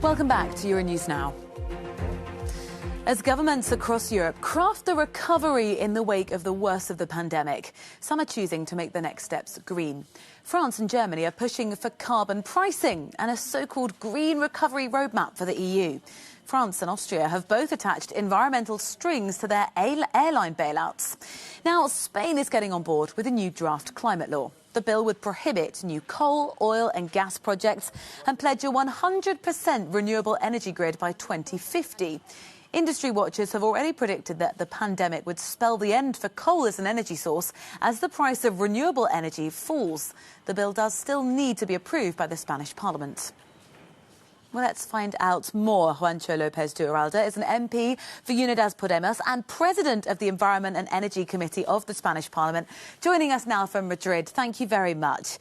Welcome back to Euronews Now. As governments across Europe craft the recovery in the wake of the worst of the pandemic, some are choosing to make the next steps green. France and Germany are pushing for carbon pricing and a so-called green recovery roadmap for the EU. France and Austria have both attached environmental strings to their airline bailouts. Now, Spain is getting on board with a new draft climate law. The bill would prohibit new coal, oil and gas projects and pledge a 100% renewable energy grid by 2050. Industry watchers have already predicted that the pandemic would spell the end for coal as an energy source as the price of renewable energy falls. The bill does still need to be approved by the Spanish Parliament. Well, let's find out more. Juancho López de Uralde is an MP for Unidas Podemos and President of the Environment and Energy Committee of the Spanish Parliament, joining us now from Madrid. Thank you very much.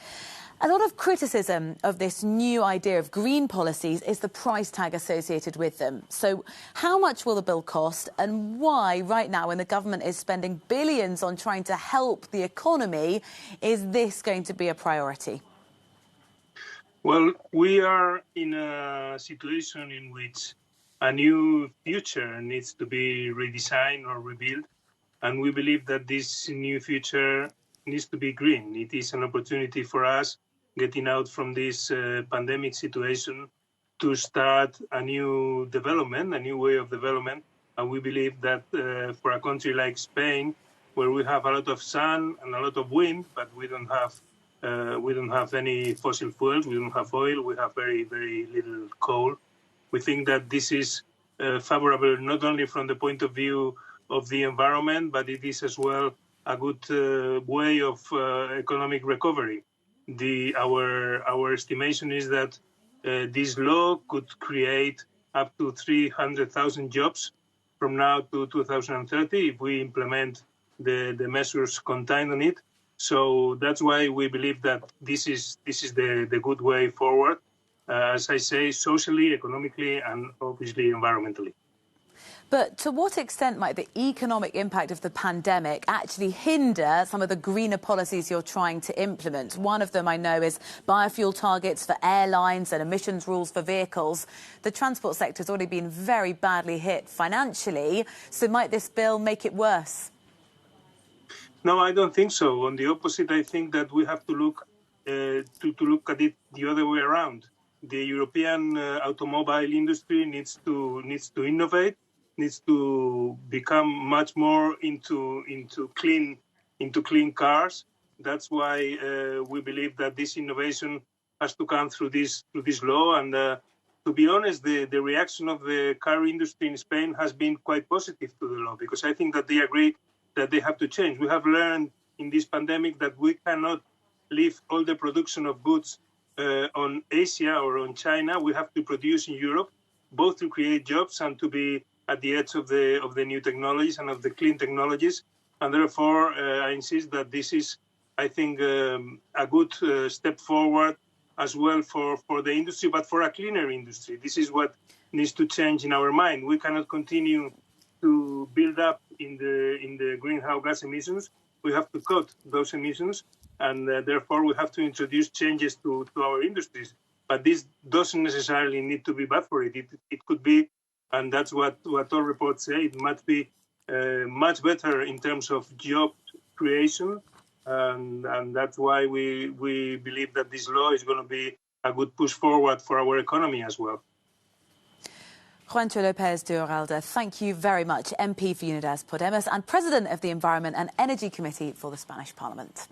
A lot of criticism of this new idea of green policies is the price tag associated with them. So how much will the bill cost and why right now, when the government is spending billions on trying to help the economy, is this going to be a priority? Well, we are in a situation in which a new future needs to be redesigned or rebuilt, and we believe that this new future needs to be green. It is an opportunity for us getting out from this pandemic situation to start a new development, a new way of development, and we believe that for a country like Spain, where we have a lot of sun and a lot of wind, but we don't have any fossil fuels, we don't have oil, we have very, very little coal. We think that this is favorable not only from the point of view of the environment, but it is as well a good way of economic recovery. Our estimation is that this law could create up to 300,000 jobs from now to 2030 if we implement the measures contained on it. So that's why we believe that this is the good way forward, as I say, socially, economically, and obviously environmentally. But to what extent might the economic impact of the pandemic actually hinder some of the greener policies you're trying to implement? One of them, I know, is biofuel targets for airlines and emissions rules for vehicles. The transport sector has already been very badly hit financially, so might this bill make it worse? No, I don't think so. On the opposite, I think that we have to look look at it the other way around. The European automobile industry needs to innovate, needs to become much more into clean cars. That's why we believe that this innovation has to come through this law. And to be honest, the reaction of the car industry in Spain has been quite positive to the law, because I think that they agree that they have to change. We have learned in this pandemic that we cannot leave all the production of goods on Asia or on China. We have to produce in Europe, both to create jobs and to be at the edge of the new technologies and of the clean technologies. And therefore, I insist that this is, I think, a good step forward as well for the industry, but for a cleaner industry. This is what needs to change in our mind. We cannot continue to build up in the greenhouse gas emissions. We have to cut those emissions, and therefore we have to introduce changes to our industries. But this doesn't necessarily need to be bad for it. It could be, and that's what all reports say, it might be much better in terms of job creation, and that's why we believe that this law is going to be a good push forward for our economy as well. Juancho López de Uralde, thank you very much, MP for Unidas Podemos and President of the Environment and Energy Committee for the Spanish Parliament.